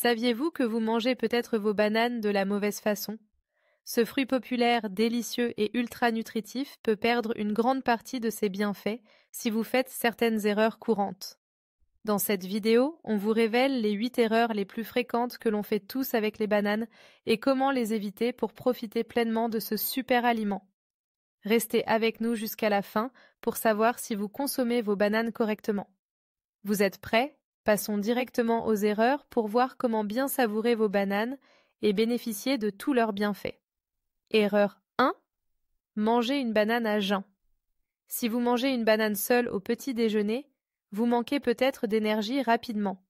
Saviez-vous que vous mangez peut-être vos bananes de la mauvaise façon? Ce fruit populaire, délicieux et ultra nutritif peut perdre une grande partie de ses bienfaits si vous faites certaines erreurs courantes. Dans cette vidéo, on vous révèle les 8 erreurs les plus fréquentes que l'on fait tous avec les bananes et comment les éviter pour profiter pleinement de ce super aliment. Restez avec nous jusqu'à la fin pour savoir si vous consommez vos bananes correctement. Vous êtes prêts? Passons directement aux erreurs pour voir comment bien savourer vos bananes et bénéficier de tous leurs bienfaits. Erreur 1. Mangez une banane à jeun. Si vous mangez une banane seule au petit déjeuner, vous manquez peut-être d'énergie rapidement.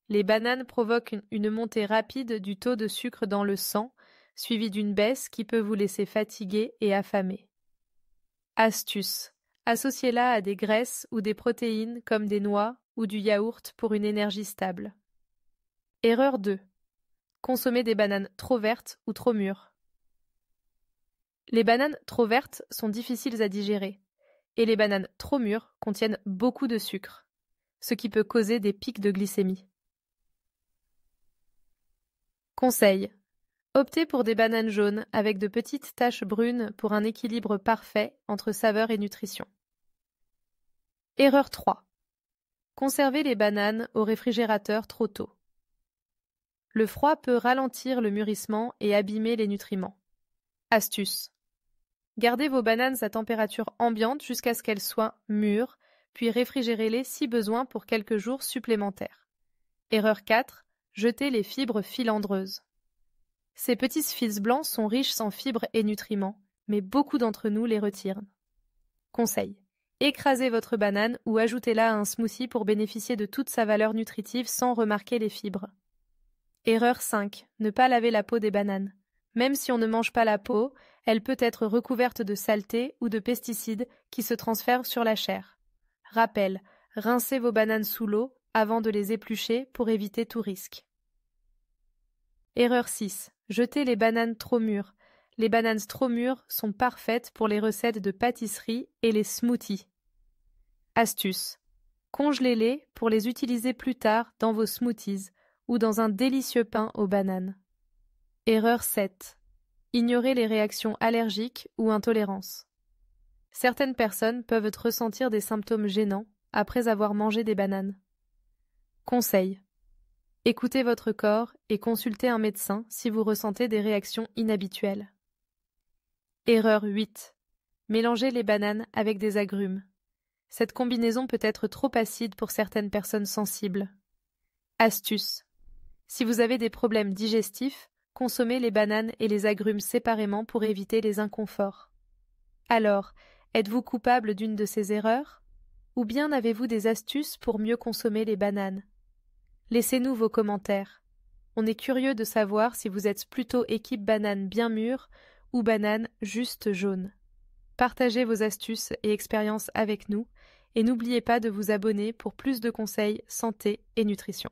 Les bananes provoquent une montée rapide du taux de sucre dans le sang, suivie d'une baisse qui peut vous laisser fatigué et affamé. Astuce. Associez-la à des graisses ou des protéines comme des noix ou du yaourt pour une énergie stable. Erreur 2. Consommer des bananes trop vertes ou trop mûres. Les bananes trop vertes sont difficiles à digérer, et les bananes trop mûres contiennent beaucoup de sucre, ce qui peut causer des pics de glycémie. Conseil. Optez pour des bananes jaunes avec de petites taches brunes pour un équilibre parfait entre saveur et nutrition. Erreur 3. Conservez les bananes au réfrigérateur trop tôt. Le froid peut ralentir le mûrissement et abîmer les nutriments. Astuce. Gardez vos bananes à température ambiante jusqu'à ce qu'elles soient mûres, puis réfrigérez-les si besoin pour quelques jours supplémentaires. Erreur 4. Jetez les fibres filandreuses. Ces petits fils blancs sont riches en fibres et nutriments, mais beaucoup d'entre nous les retirent. Conseil. Écrasez votre banane ou ajoutez-la à un smoothie pour bénéficier de toute sa valeur nutritive sans remarquer les fibres. Erreur 5. Ne pas laver la peau des bananes. Même si on ne mange pas la peau, elle peut être recouverte de saleté ou de pesticides qui se transfèrent sur la chair. Rappel, rincez vos bananes sous l'eau avant de les éplucher pour éviter tout risque. Erreur 6. Jetez les bananes trop mûres. Les bananes trop mûres sont parfaites pour les recettes de pâtisserie et les smoothies. Astuce. Congelez-les pour les utiliser plus tard dans vos smoothies ou dans un délicieux pain aux bananes. Erreur 7. Ignorez les réactions allergiques ou intolérances. Certaines personnes peuvent ressentir des symptômes gênants après avoir mangé des bananes. Conseil. Écoutez votre corps et consultez un médecin si vous ressentez des réactions inhabituelles. Erreur 8. Mélangez les bananes avec des agrumes. Cette combinaison peut être trop acide pour certaines personnes sensibles. Astuce. Si vous avez des problèmes digestifs, consommez les bananes et les agrumes séparément pour éviter les inconforts. Alors, êtes-vous coupable d'une de ces erreurs? Ou bien avez-vous des astuces pour mieux consommer les bananes? Laissez-nous vos commentaires. On est curieux de savoir si vous êtes plutôt équipe banane bien mûre ou banane juste jaune. Partagez vos astuces et expériences avec nous et n'oubliez pas de vous abonner pour plus de conseils santé et nutrition.